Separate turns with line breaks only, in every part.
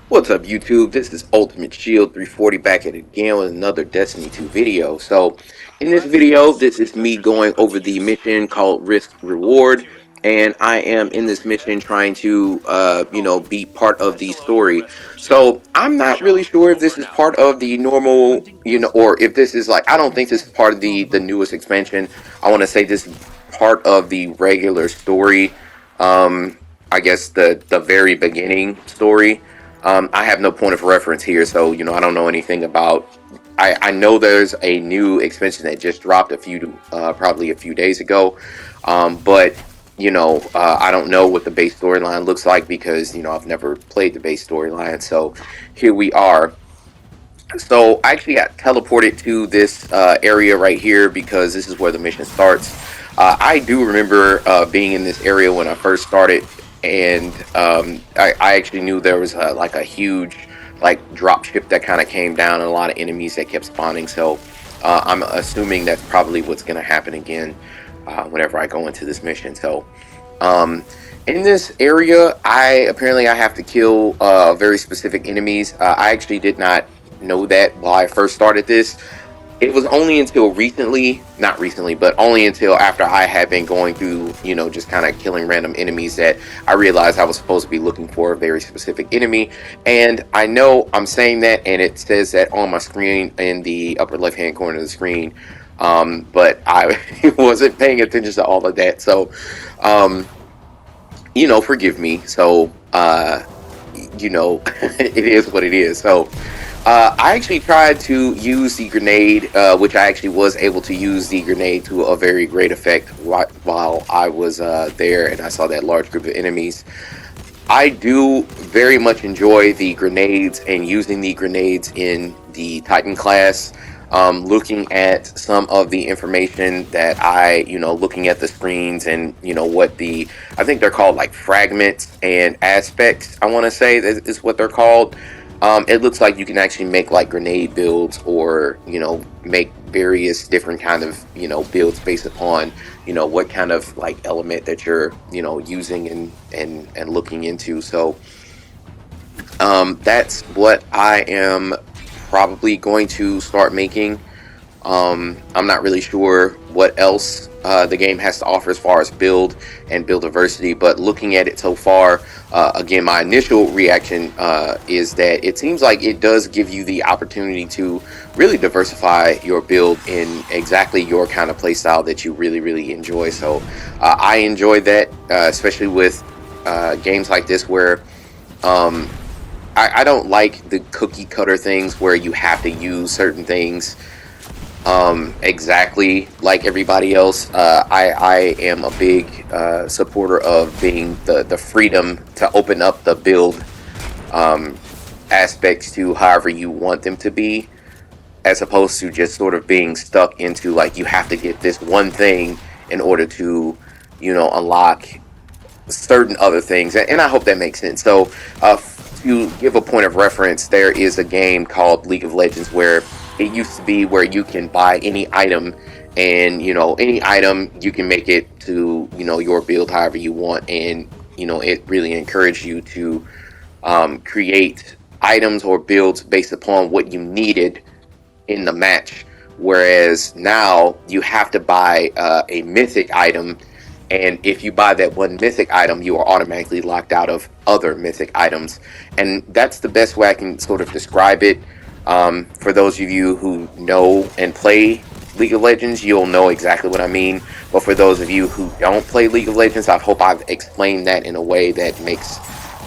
What's up, YouTube? This is Ultimate Shield 340 back at it again with another Destiny 2 video. So, in this video, this is me going over the mission called Risk Reward, and I am in this mission trying to, be part of the story. So, I'm not really sure if this is part of the normal, or if this is like, I don't think this is part of the newest expansion. I want to say this is part of the regular story. I guess the very beginning story. I have no point of reference here, so I don't know anything about. I know there's a new expansion that just dropped probably a few days ago, but I don't know what the base storyline looks like because I've never played the base storyline. So here we are. So I actually got teleported to this area right here because this is where the mission starts. I do remember being in this area when I first started, and I actually knew there was like a huge drop ship that kind of came down and a lot of enemies that kept spawning. So I'm assuming that's probably what's going to happen again whenever I go into this mission. So um, in this area, I have to kill very specific enemies. I actually did not know that while I first started this. It was only until recently, not recently, but only until after I had been going through, just kind of killing random enemies that I realized I was supposed to be looking for a very specific enemy. And I know I'm saying that, and it says that on my screen in the upper left-hand corner of the screen. But I wasn't paying attention to all of that. So, um, forgive me. So, it is what it is. So, I actually tried to use the grenade, which I actually was able to use the grenade to a very great effect while I was there and I saw that large group of enemies. I do very much enjoy the grenades and using the grenades in the Titan class. Looking at some of the information that looking at the screens and I think they're called like fragments and aspects. I want to say that is what they're called. It looks like you can actually make like grenade builds or make various different kind of builds based upon what kind of like element that you're using and looking into. So that's what I am probably going to start making. I'm not really sure what else the game has to offer as far as build and build diversity, but looking at it so far, again, my initial reaction is that it seems like it does give you the opportunity to really diversify your build in exactly your kind of playstyle that you really, really enjoy. So I enjoy that, especially with games like this where um, I don't like the cookie cutter things where you have to use certain things exactly like everybody else. I am a big supporter of being the freedom to open up the build um, aspects to however you want them to be, as opposed to just sort of being stuck into like you have to get this one thing in order to unlock certain other things. And I hope that makes sense. So to give a point of reference, there is a game called League of Legends where it used to be where you can buy any item, and any item you can make it to your build however you want, and it really encouraged you to create items or builds based upon what you needed in the match. Whereas now you have to buy a mythic item, and if you buy that one mythic item, you are automatically locked out of other mythic items. And that's the best way I can sort of describe it. For those of you who know and play League of Legends, you'll know exactly what I mean. But for those of you who don't play League of Legends, I hope I've explained that in a way that makes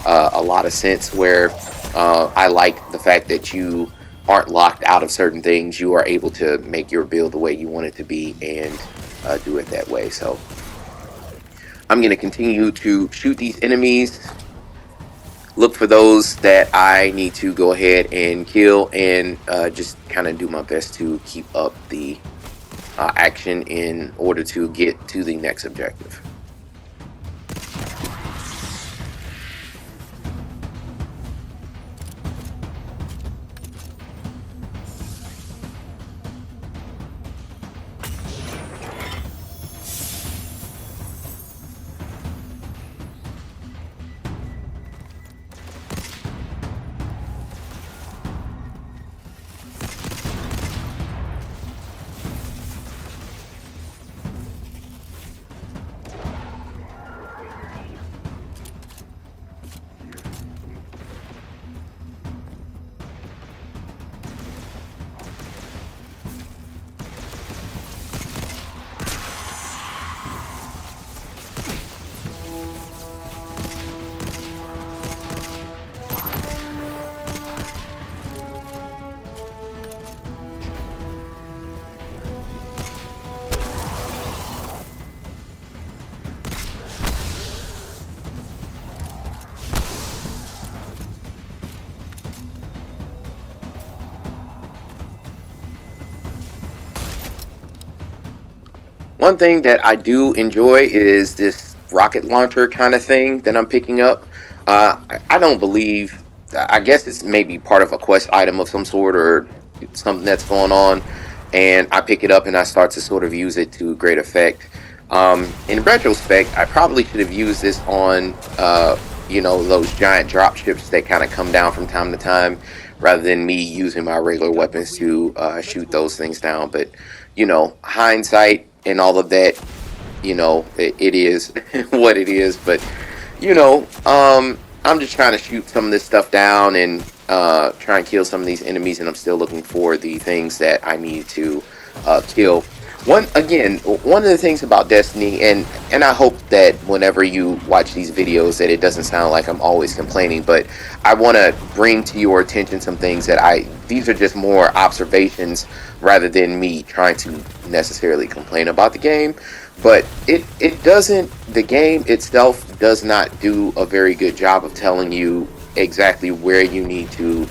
a lot of sense, where I like the fact that you aren't locked out of certain things. You are able to make your build the way you want it to be and do it that way. So I'm going to continue to shoot these enemies, look for those that I need to go ahead and kill, and just kind of do my best to keep up the action in order to get to the next objective. One thing that I do enjoy is this rocket launcher kind of thing that I'm picking up. I don't believe. I guess it's maybe part of a quest item of some sort or something that's going on, and I pick it up and I start to sort of use it to great effect. In retrospect, I probably should have used this on, those giant drop ships that kind of come down from time to time, rather than me using my regular weapons to shoot those things down. But hindsight and all of that, it is what it is. But I'm just trying to shoot some of this stuff down and try and kill some of these enemies, and I'm still looking for the things that I need to kill. One of the things about Destiny, and I hope that whenever you watch these videos that it doesn't sound like I'm always complaining, but I want to bring to your attention some things these are just more observations rather than me trying to necessarily complain about the game. But the game itself does not do a very good job of telling you exactly where you need to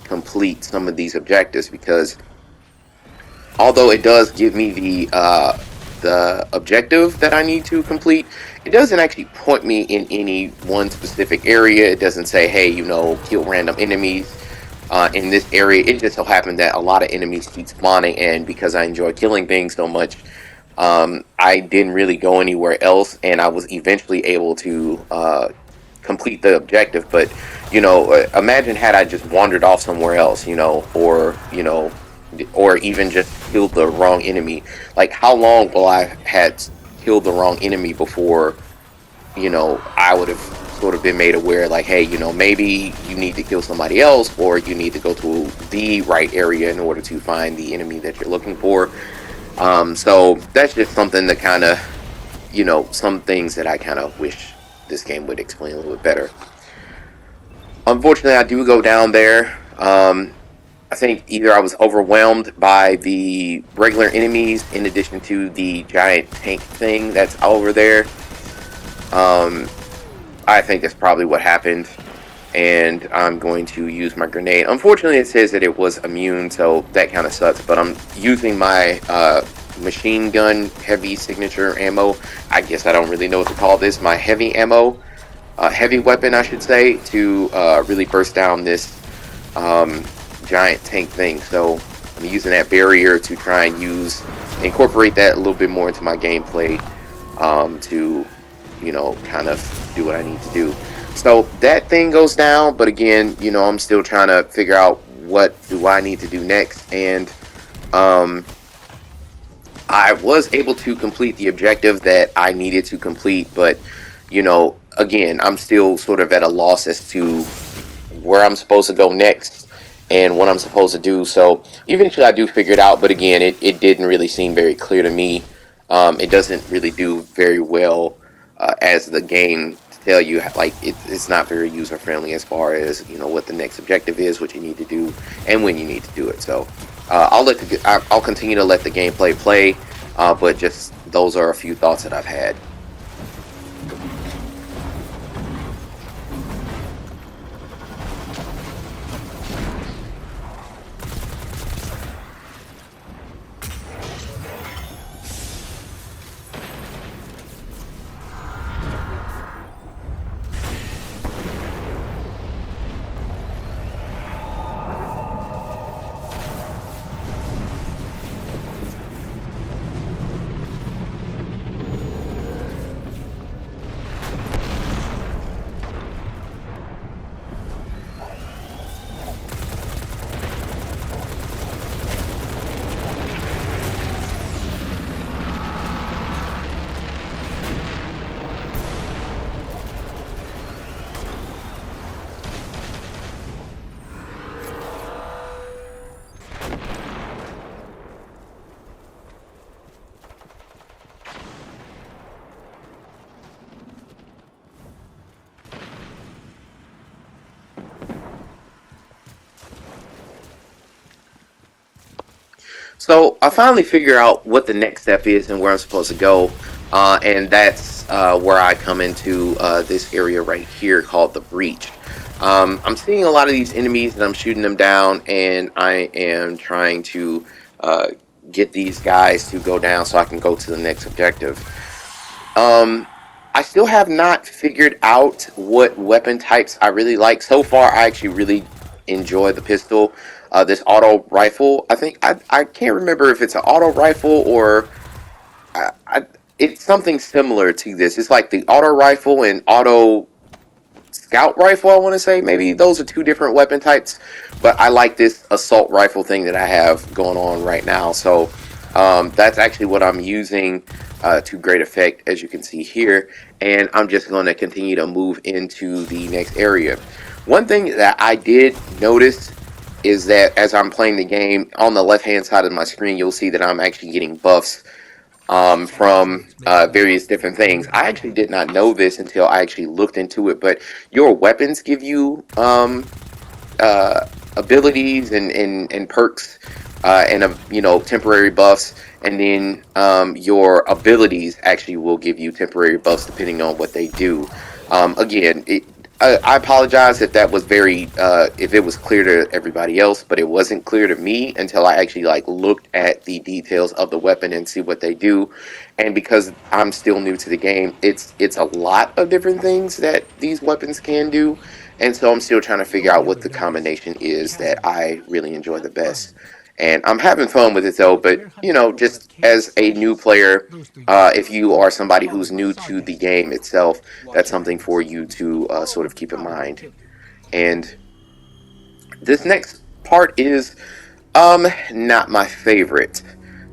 complete some of these objectives, because although it does give me the objective that I need to complete, it doesn't actually point me in any one specific area. It doesn't say, hey, kill random enemies in this area. It just so happened that a lot of enemies keep spawning, and because I enjoy killing things so much, I didn't really go anywhere else, and I was eventually able to complete the objective. But imagine had I just wandered off somewhere else, or even just killed the wrong enemy. Like, how long will I had killed the wrong enemy before I would have sort of been made aware, like, hey, maybe you need to kill somebody else, or you need to go to the right area in order to find the enemy that you're looking for. So that's just something that kind of, some things that I kind of wish this game would explain a little bit better. Unfortunately, I do go down there. I think either I was overwhelmed by the regular enemies in addition to the giant tank thing that's over there. I think that's probably what happened, and I'm going to use my grenade. Unfortunately, it says that it was immune, so that kind of sucks, but I'm using my machine gun heavy signature ammo. I guess I don't really know what to call this. My heavy ammo, heavy weapon, I should say, to really burst down this giant tank thing. So I'm using that barrier to try and incorporate that a little bit more into my gameplay, to kind of do what I need to do. So that thing goes down, but again, I'm still trying to figure out what do I need to do next. And I was able to complete the objective that I needed to complete, but again, I'm still sort of at a loss as to where I'm supposed to go next and what I'm supposed to do. So eventually I do figure it out, but again, it didn't really seem very clear to me. It doesn't really do very well as the game to tell you, like, it's not very user friendly as far as what the next objective is, what you need to do, and when you need to do it. So I'll continue to let the gameplay play, but just those are a few thoughts that I've had. So I finally figure out what the next step is and where I'm supposed to go, and that's where I come into this area right here called the Breach. I'm seeing a lot of these enemies and I'm shooting them down, and I am trying to get these guys to go down so I can go to the next objective. I still have not figured out what weapon types I really like. So far, I actually really enjoy the pistol. This auto rifle, I can't remember if it's an auto rifle or it's something similar to this. It's like the auto rifle and auto scout rifle, I want to say. Maybe those are two different weapon types, but I like this assault rifle thing that I have going on right now. So that's actually what I'm using to great effect, as you can see here. And I'm just going to continue to move into the next area. One thing that I did notice is that as I'm playing the game, on the left hand side of my screen, you'll see that I'm actually getting buffs from various different things. I actually did not know this until I actually looked into it, but your weapons give you abilities and perks and you know, temporary buffs, and then your abilities actually will give you temporary buffs depending on what they do. Again, I apologize if that was very if it was clear to everybody else, but it wasn't clear to me until I actually like looked at the details of the weapon and see what they do. And because I'm still new to the game, it's a lot of different things that these weapons can do, and so I'm still trying to figure out what the combination is that I really enjoy the best. And I'm having fun with it though, but you know, just as a new player, if you are somebody who's new to the game itself, that's something for you to sort of keep in mind. And this next part is not my favorite.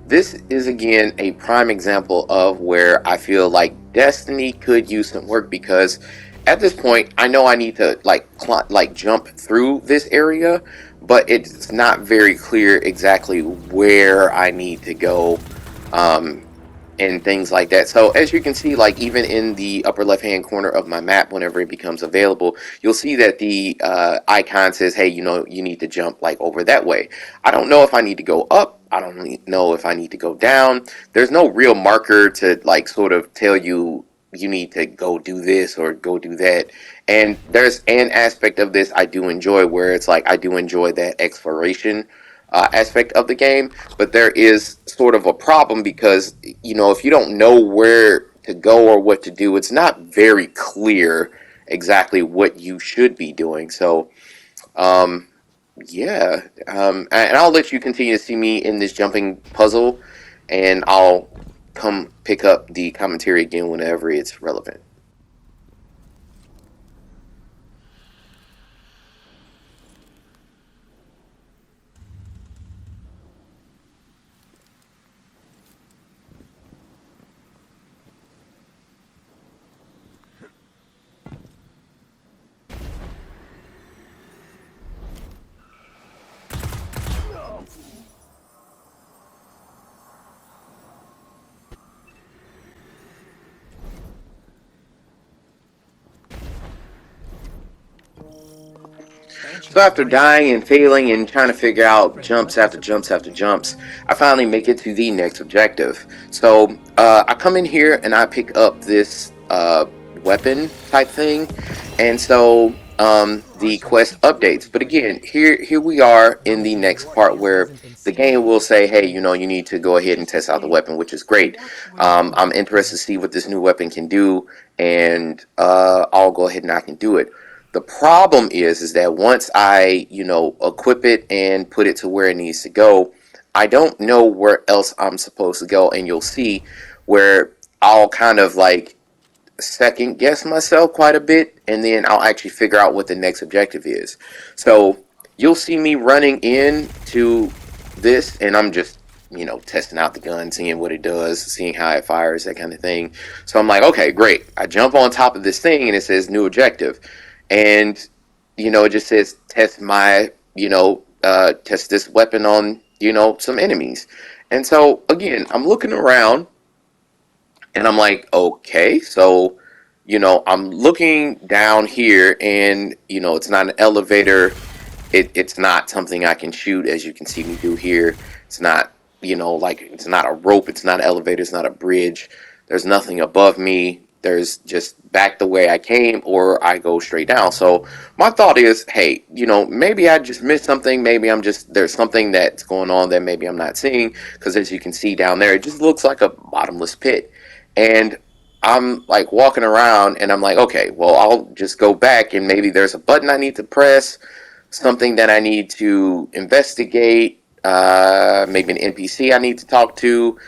This is again a prime example of where I feel like Destiny could use some work, because at this point I know I need to like jump through this area, but it's not very clear exactly where I need to go. And things like that. So as you can see, like even in the upper left hand corner of my map, whenever it becomes available, you'll see that the icon says, hey, you know, you need to jump like over that way. I don't know if I need to go up. I don't know if I need to go down. There's no real marker to like sort of tell you you need to go do this or go do that. And there's an aspect of this I do enjoy, where it's like I do enjoy that exploration aspect of the game, but there is sort of a problem because, you know, if you don't know where to go or what to do, it's not very clear exactly what you should be doing. So, yeah, and I'll let you continue to see me in this jumping puzzle, and I'll come pick up the commentary again whenever it's relevant. So after dying and failing and trying to figure out jumps after jumps after jumps, I finally make it to the next objective. So I come in here and I pick up this weapon type thing, and so the quest updates. But again, here we are in the next part where the game will say, hey, you know, you need to go ahead and test out the weapon, which is great. I'm interested to see what this new weapon can do, and I'll go ahead and I can do it. The problem is that once I, you know, equip it and put it to where it needs to go, I don't know where else I'm supposed to go, and you'll see where I'll kind of like second guess myself quite a bit, and then I'll actually figure out what the next objective is. So you'll see me running in to this, and I'm just, you know, testing out the gun, seeing what it does, seeing how it fires, that kind of thing. So I'm like, okay, great. I jump on top of this thing, and it says new objective, and you know, it just says test my, you know, test this weapon on, you know, some enemies. And so again, I'm looking around and I'm like, okay, so, you know, I'm looking down here and, you know, it's not an elevator. It's not something I can shoot, as you can see me do here. It's not, you know, like, it's not a rope. It's not an elevator. It's not a bridge. There's nothing above me. there's just back the way I came, or I go straight down. So my thought is, hey, maybe I just missed something. Maybe there's something that's going on that maybe I'm not seeing, because as you can see down there, it just looks like a bottomless pit. And I'm like walking around and I'm like, okay, well, I'll just go back and maybe there's a button I need to press, something that I need to investigate, maybe an NPC I need to talk to.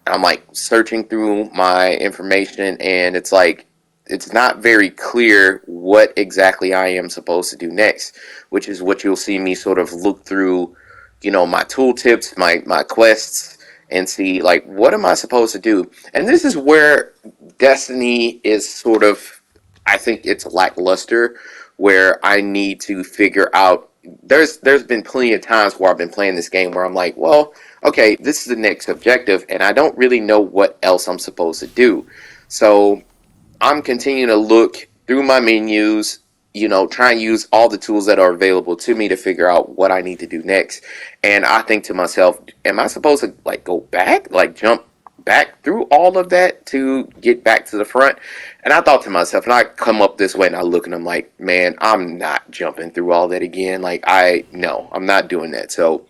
I'm like searching through my information, and it's like it's not very clear what exactly I am supposed to do next, which is what you'll see me sort of look through, my tooltips, my quests, and see like what am I supposed to do. And this is where Destiny is sort of, I think it's lackluster, where I need to figure out. There's been plenty of times where I've been playing this game where I'm like, well, okay, this is the next objective, and I don't really know what else I'm supposed to do. So I'm continuing to look through my menus, try and use all the tools that are available to me to figure out what I need to do next. And I think to myself, am I supposed to like go back, like jump back through all of that to get back to the front? And I thought to myself, and I come up this way and I look and I'm like, man, I'm not jumping through all that again. Like, no, I'm not doing that. So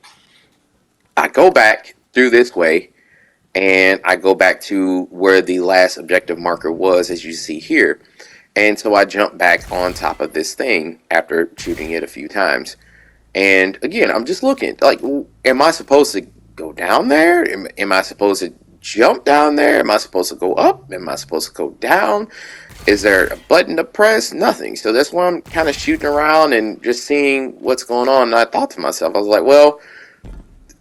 I go back through this way, and I go back to where the last objective marker was, as you see here. And so I jump back on top of this thing after shooting it a few times. And again, I'm just looking, like, am I supposed to go down there? Am I supposed to jump down there? Am I supposed to go up? Am I supposed to go down? Is there a button to press? Nothing. So that's why I'm kind of shooting around and just seeing what's going on. And I thought to myself, I was like, well,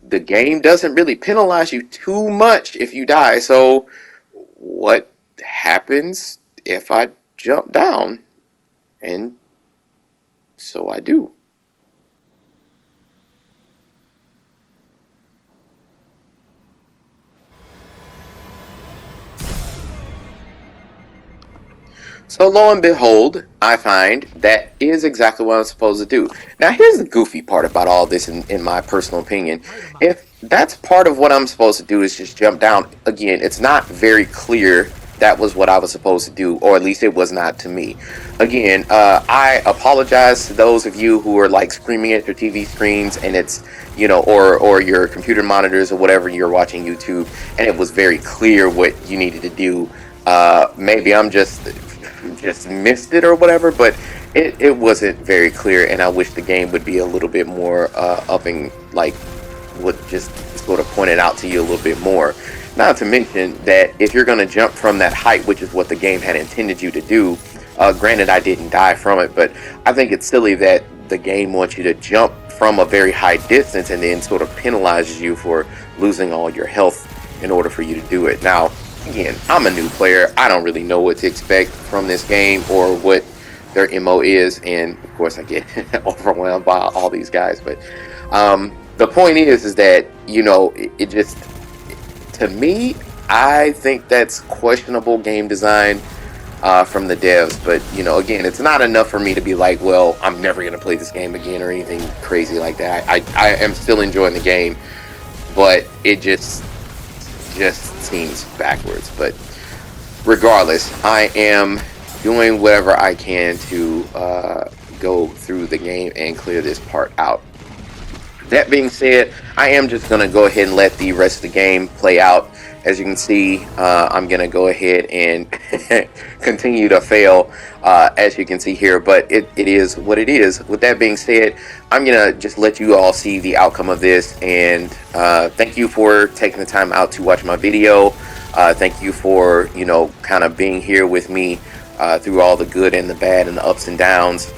the game doesn't really penalize you too much if you die. So what happens if I jump down? And so I do. So lo and behold, I find that is exactly what I'm supposed to do. Now here's the goofy part about all this in my personal opinion. If that's part of what I'm supposed to do is just jump down, again, it's not very clear that was what I was supposed to do, or at least it was not to me. Again, I apologize to those of you who are like screaming at your TV screens and it's, or your computer monitors or whatever you're watching YouTube, and it was very clear what you needed to do. Maybe I'm just missed it or whatever, but it wasn't very clear, and I wish the game would be a little bit more upping, like would just sort of point it out to you a little bit more. Not to mention that if you're going to jump from that height, which is what the game had intended you to do, granted I didn't die from it, but I think it's silly that the game wants you to jump from a very high distance and then sort of penalizes you for losing all your health in order for you to do it. Now again, I'm a new player. I don't really know what to expect from this game or what their MO is, and of course I get overwhelmed by all these guys, but the point is that it just, to me, I think that's questionable game design from the devs. But again, it's not enough for me to be like, well, I'm never gonna play this game again or anything crazy like that. I am still enjoying the game, but it just seems backwards. But regardless, I am doing whatever I can to go through the game and clear this part out. That being said, I am just going to go ahead and let the rest of the game play out. As you can see, I'm going to go ahead and continue to fail, as you can see here, but it is what it is. With that being said, I'm going to just let you all see the outcome of this, and thank you for taking the time out to watch my video. Thank you for, kind of being here with me through all the good and the bad and the ups and downs.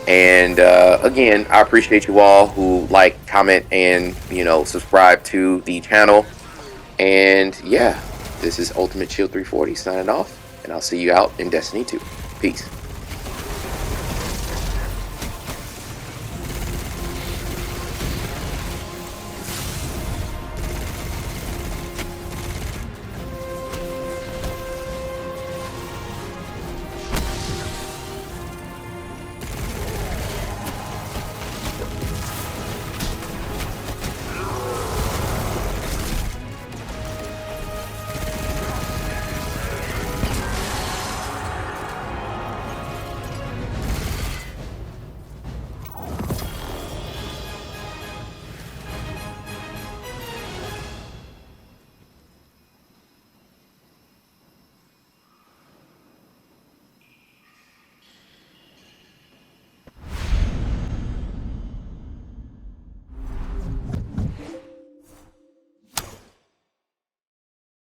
And again, I appreciate you all who like, comment, and subscribe to the channel. And yeah, this is Ultimate Shield 340 signing off, and I'll see you out in Destiny 2. Peace.